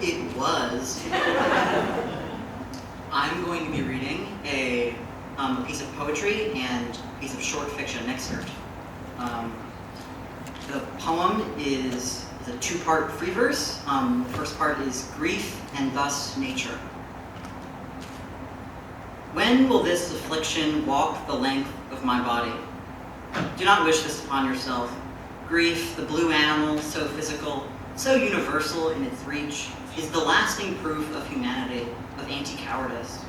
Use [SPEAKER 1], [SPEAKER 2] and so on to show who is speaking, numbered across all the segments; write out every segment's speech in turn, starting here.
[SPEAKER 1] It was. I'm going to be reading a piece of poetry and a piece of short fiction excerpt. The poem is a two-part free verse. The first part is grief and thus nature. When will this affliction walk the length of my body? Do not wish this upon yourself. Grief, the blue animal, so physical, so universal in its reach, is the lasting proof of humanity, of anti-cowardice.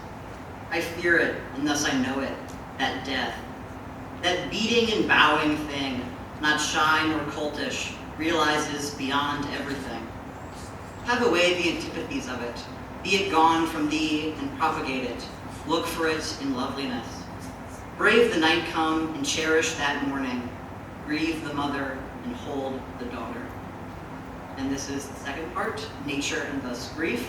[SPEAKER 1] I fear it, and thus I know it, that death. That beating and bowing thing, not shy nor cultish, realizes beyond everything. Have away the antipathies of it. Be it gone from thee and propagate it. Look for it in loveliness. Brave the night come and cherish that morning. Grieve the mother and hold the daughter. And this is the second part, nature and thus grief.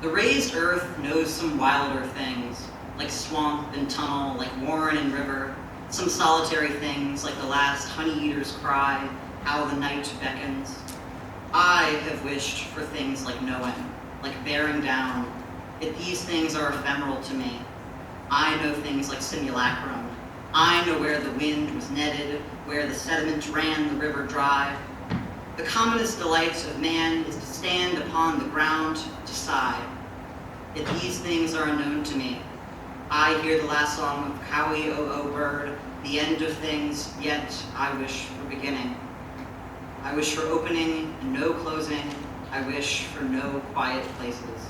[SPEAKER 1] The raised earth knows some wilder things, like swamp and tunnel, like warren and river, some solitary things, like the last honey-eater's cry, how the night beckons. I have wished for things like knowing, like bearing down, yet these things are ephemeral to me. I know things like simulacrum. I know where the wind was netted, where the sediment ran the river dry. The commonest delight of man is to stand upon the ground to sigh. Yet these things are unknown to me. I hear the last song of Cowie, O bird, the end of things, yet I wish for beginning. I wish for opening and no closing. I wish for no quiet places.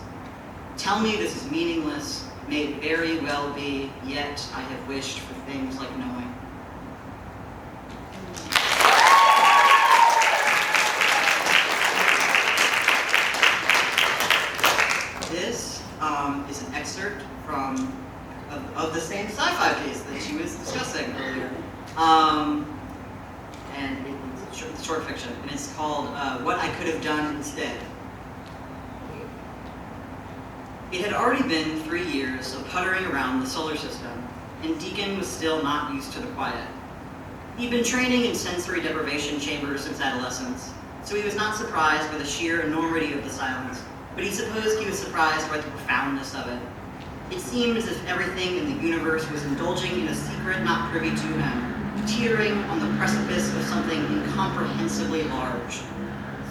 [SPEAKER 1] Tell me this is meaningless, may it very well be, yet I have wished for things like knowing. This is an excerpt of the same sci-fi piece that she was discussing earlier. And it's short fiction, and it's called What I Could Have Done Instead. It had already been 3 years of puttering around the solar system, and Deacon was still not used to the quiet. He'd been training in sensory deprivation chambers since adolescence, so he was not surprised by the sheer enormity of the silence, but he supposed he was surprised by the profoundness of it. It seemed as if everything in the universe was indulging in a secret not privy to him, teetering on the precipice of something incomprehensibly large.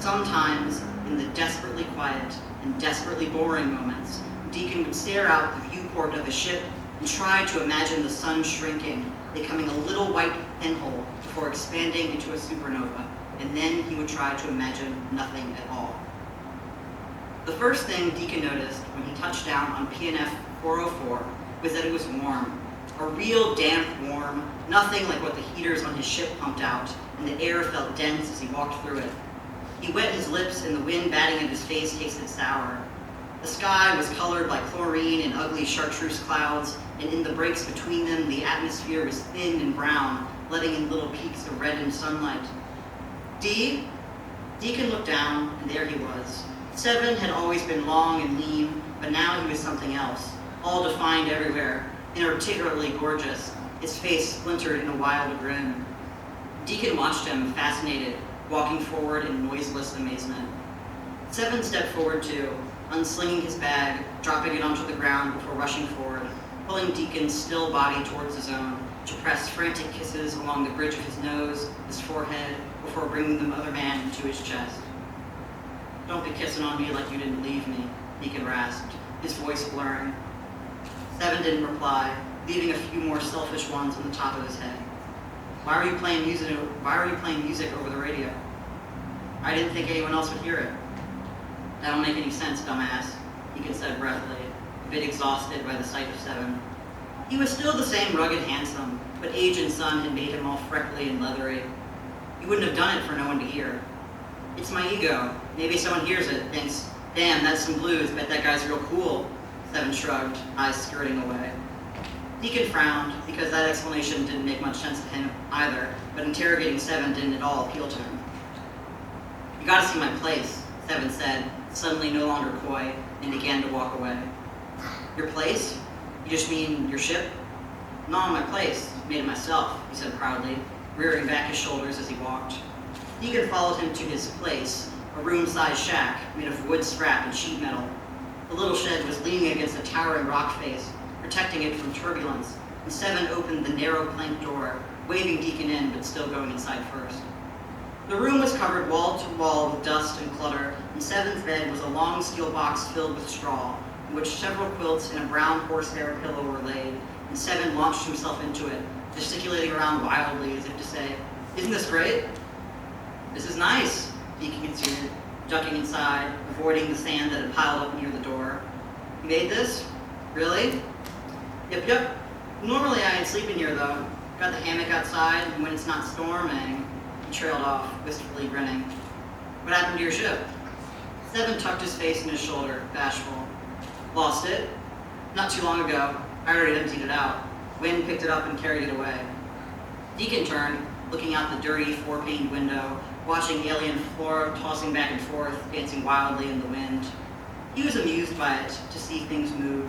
[SPEAKER 1] Sometimes, in the desperately quiet and desperately boring moments, Deacon would stare out the viewport of the ship and try to imagine the sun shrinking, becoming a little white pinhole before expanding into a supernova, and then he would try to imagine nothing at all. The first thing Deacon noticed when he touched down on PNF 404 was that it was warm. A real damp warm, nothing like what the heaters on his ship pumped out, and the air felt dense as he walked through it. He wet his lips and the wind batting at his face tasted sour. The sky was colored by chlorine and ugly chartreuse clouds, and in the breaks between them the atmosphere was thin and brown, letting in little peaks of reddened sunlight. Deacon looked down, and there he was. 7 had always been long and lean, but now he was something else, all defined everywhere, inarticulately gorgeous, his face splintered in a wild grin. Deacon watched him, fascinated, walking forward in noiseless amazement. 7 stepped forward too, unslinging his bag, dropping it onto the ground before rushing forward, pulling Deacon's still body towards his own, to press frantic kisses along the bridge of his nose, his forehead, before bringing the other man to his chest. "Don't be kissing on me like you didn't leave me," Deacon rasped, his voice blurring. 7 didn't reply, leaving a few more selfish ones on the top of his head. Why are you playing music over the radio?" "I didn't think anyone else would hear it." "That don't make any sense, dumbass," Deacon said breathily, a bit exhausted by the sight of 7. He was still the same rugged handsome, but age and sun had made him all freckly and leathery. "You wouldn't have done it for no one to hear." "It's my ego. Maybe someone hears it, thinks, damn, that's some blues, bet that guy's real cool." 7 shrugged, eyes skirting away. Deacon frowned, because that explanation didn't make much sense to him either, but interrogating 7 didn't at all appeal to him. "You gotta see my place," 7 said, suddenly no longer coy, and began to walk away. "Your place? You just mean your ship?" "No, my place. Made it myself," he said proudly, rearing back his shoulders as he walked. Deacon followed him to his place, a room-sized shack made of wood scrap and sheet metal. The little shed was leaning against a towering rock face, protecting it from turbulence, and Seven opened the narrow plank door, waving Deacon in but still going inside first. The room was covered wall to wall with dust and clutter, and Seven's bed was a long steel box filled with straw, in which several quilts and a brown horsehair pillow were laid, and Seven launched himself into it, gesticulating around wildly as if to say, "Isn't this great?" "This is nice," Deacon conceded, ducking inside, avoiding the sand that had piled up near the door. "You made this? Really?" Yep. Normally I'd sleep in here though. Got the hammock outside, and when it's not storming," he trailed off, wistfully grinning. "What happened to your ship?" Seven tucked his face in his shoulder, bashful. "Lost it. Not too long ago. I already emptied it out. Wind picked it up and carried it away." Deacon turned, looking out the dirty, four-paned window, watching alien flora tossing back and forth, dancing wildly in the wind. He was amused by it, to see things move.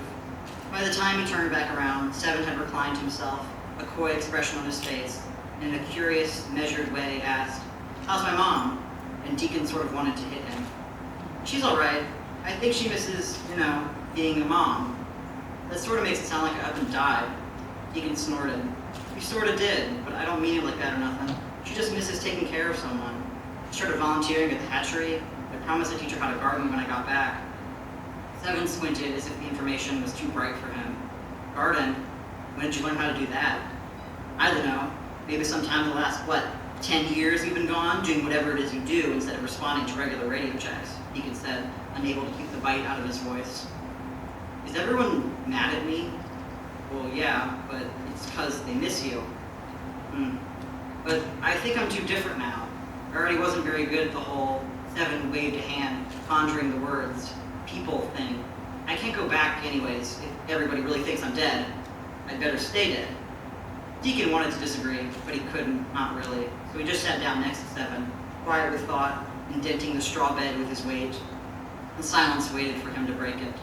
[SPEAKER 1] By the time he turned back around, Seven had reclined himself, a coy expression on his face, and in a curious, measured way asked, "How's my mom?" And Deacon sort of wanted to hit him. "She's all right. I think she misses, being a mom." "That sort of makes it sound like I up and died." Deacon snorted. "You sort of did, but I don't mean it like that or nothing. She just misses taking care of someone. She started volunteering at the hatchery. I promised to teach her how to garden when I got back." Seven squinted as if the information was too bright for him. "Garden? When did you learn how to do that?" "I don't know. Maybe sometime in the last, 10 years you've been gone, doing whatever it is you do instead of responding to regular radio checks," Deacon said, unable to keep the bite out of his voice. "Is everyone mad at me?" "Well, yeah, but it's because they miss you." "But I think I'm too different now. I already wasn't very good at the whole," Seven waved a hand, conjuring the words, "people thing. I can't go back anyways if everybody really thinks I'm dead. I'd better stay dead." Deacon wanted to disagree, but he couldn't, not really, so he just sat down next to Seven, quiet with thought, indenting the straw bed with his weight. The silence waited for him to break it.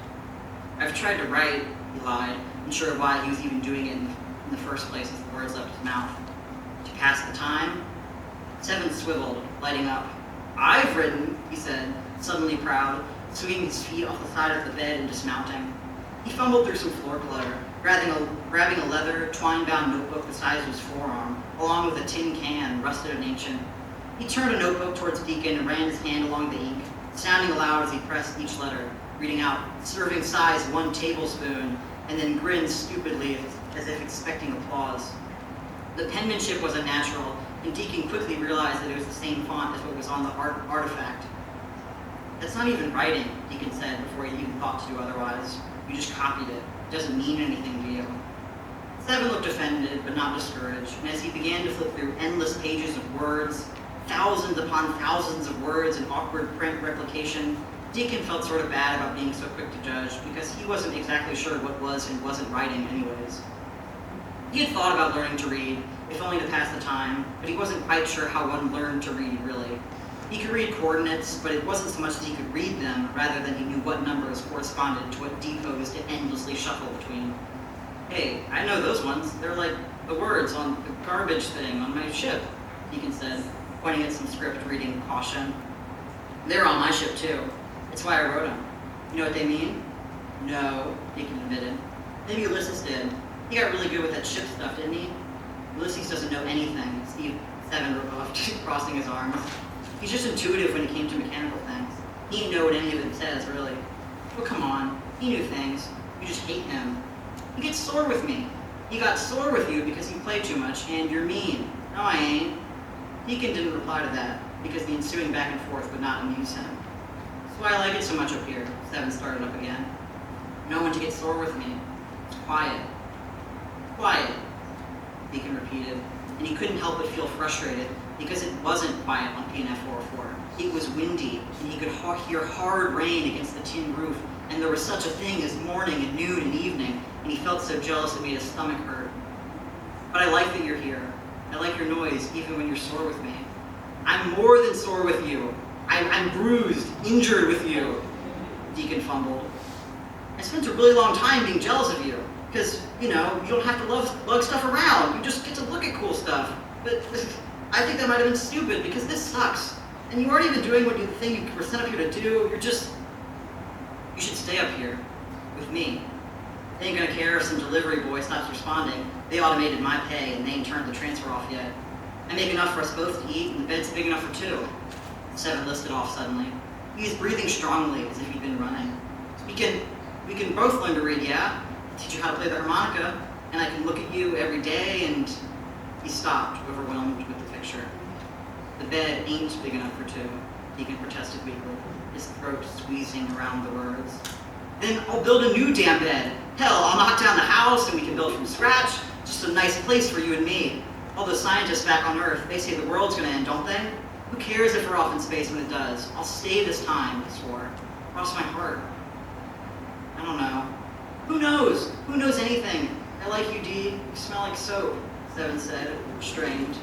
[SPEAKER 1] "I've tried to write," he lied, unsure of why he was even doing it in the first place as the words left his mouth. "To pass the time?" Seven swiveled, lighting up. "I've written," he said, suddenly proud, swinging his feet off the side of the bed and dismounting. He fumbled through some floor clutter, grabbing a leather, twine-bound notebook the size of his forearm, along with a tin can, rusted and ancient. He turned a notebook towards Deacon and ran his hand along the ink, sounding aloud as he pressed each letter, reading out, "Serving size 1 tablespoon," and then grinned stupidly as if expecting applause. The penmanship was unnatural, and Deacon quickly realized that it was the same font as what was on the artifact. "That's not even writing," Deacon said before he even thought to do otherwise. "You just copied it. It doesn't mean anything to you." Seven looked offended, but not discouraged, and as he began to flip through endless pages of words, thousands upon thousands of words in awkward print replication, Deacon felt sort of bad about being so quick to judge, because he wasn't exactly sure what was and wasn't writing anyways. He had thought about learning to read, if only to pass the time, but he wasn't quite sure how one learned to read, really. He could read coordinates, but it wasn't so much that he could read them, rather than he knew what numbers corresponded to what depots to endlessly shuffle between. "Hey, I know those ones. They're like the words on the garbage thing on my ship," Deacon said, pointing at some script reading "Caution." "They're on my ship, too. That's why I wrote them. You know what they mean?" "No," Deacon admitted. "Maybe Ulysses did. He got really good with that ship stuff, didn't he?" "Ulysses doesn't know anything," Seven rebuffed, crossing his arms. "He's just intuitive when it came to mechanical things. He didn't know what any of it says, really." "Well, come on. He knew things. You just hate him. He gets sore with me. He got sore with you because you play too much, and you're mean." "No, I ain't." Deacon didn't reply to that, because the ensuing back and forth would not amuse him. "That's why I like it so much up here," Seven started up again. "No one to get sore with me. It's quiet." "Quiet," Deacon repeated, and he couldn't help but feel frustrated, because it wasn't quiet on PNF 404. It was windy, and he could hear hard rain against the tin roof, and there was such a thing as morning and noon and evening, and he felt so jealous it made his stomach hurt. "But I like that you're here. I like your noise, even when you're sore with me." "I'm more than sore with you. I'm bruised, injured with you," Deacon fumbled. "I spent a really long time being jealous of you, because, you don't have to lug stuff around. You just get to look at cool stuff. But I think that might have been stupid because this sucks. And you aren't even doing the thing you were sent up here to do. You should stay up here with me. They ain't gonna care if some delivery boy stops responding. They automated my pay and they ain't turned the transfer off yet. I make enough for us both to eat and the bed's big enough for two. Seven listed off suddenly. He was breathing strongly as if he'd been running. We can both learn to read, yeah? I'll teach you how to play the harmonica, and I can look at you every day, and he stopped, overwhelmed with the picture. The bed ain't big enough for two, Deacon protested weakly, his throat squeezing around the words. Then I'll build a new damn bed. Hell, I'll knock down the house and we can build from scratch. Just a nice place for you and me. All those scientists back on Earth, they say the world's gonna end, don't they? Who cares if we're off in space when it does? I'll stay this time, he swore. Cross my heart. I don't know. Who knows? Who knows anything? I like you, Dee. You smell like soap, Seven said, strained.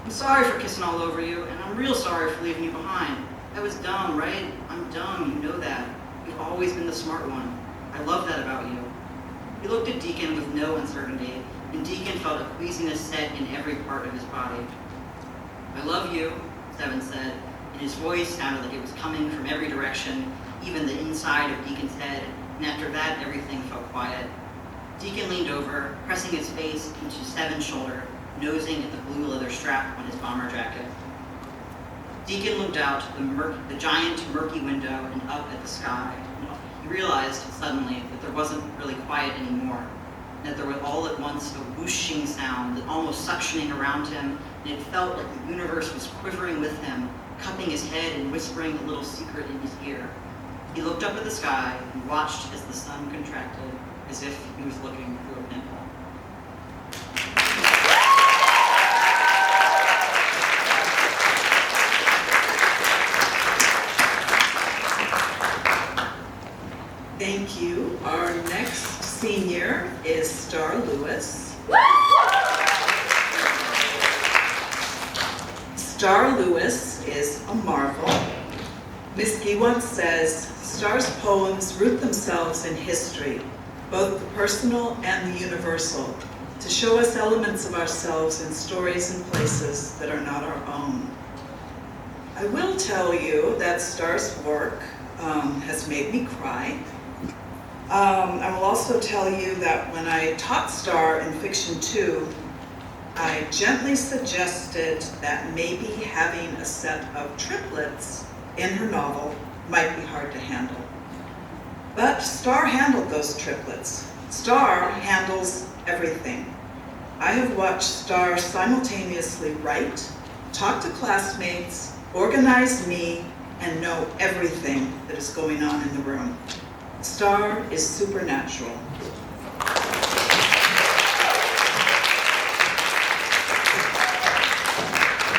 [SPEAKER 1] I'm sorry for kissing all over you, and I'm real sorry for leaving you behind. That was dumb, right? I'm dumb, you know that. You've always been the smart one. I love that about you. He looked at Deacon with no uncertainty, and Deacon felt a queasiness set in every part of his body. I love you, Seven said, and his voice sounded like it was coming from every direction, even the inside of Deacon's head, and after that, everything felt quiet. Deacon leaned over, pressing his face into Seven's shoulder, nosing at the blue leather strap on his bomber jacket. Deacon looked out the giant, murky window and up at the sky. He realized suddenly that there wasn't really quiet anymore, and that there was all at once a whooshing sound that almost suctioning around him, and it felt like the universe was quivering with him, cupping his head and whispering a little secret in his ear. He looked up at the sky and watched as the sun contracted, as if he was looking through a pinhole.
[SPEAKER 2] Thank you. Our next senior is Star Lewis. Star Lewis is a marvel. Miskey once says, Star's poems root themselves in history, both the personal and the universal, to show us elements of ourselves in stories and places that are not our own. I will tell you that Star's work has made me cry. I will also tell you that when I taught Star in Fiction 2, I gently suggested that maybe having a set of triplets in her novel might be hard to handle. But Star handled those triplets. Star handles everything. I have watched Star simultaneously write, talk to classmates, organize me, and know everything that is going on in the room. Star is supernatural.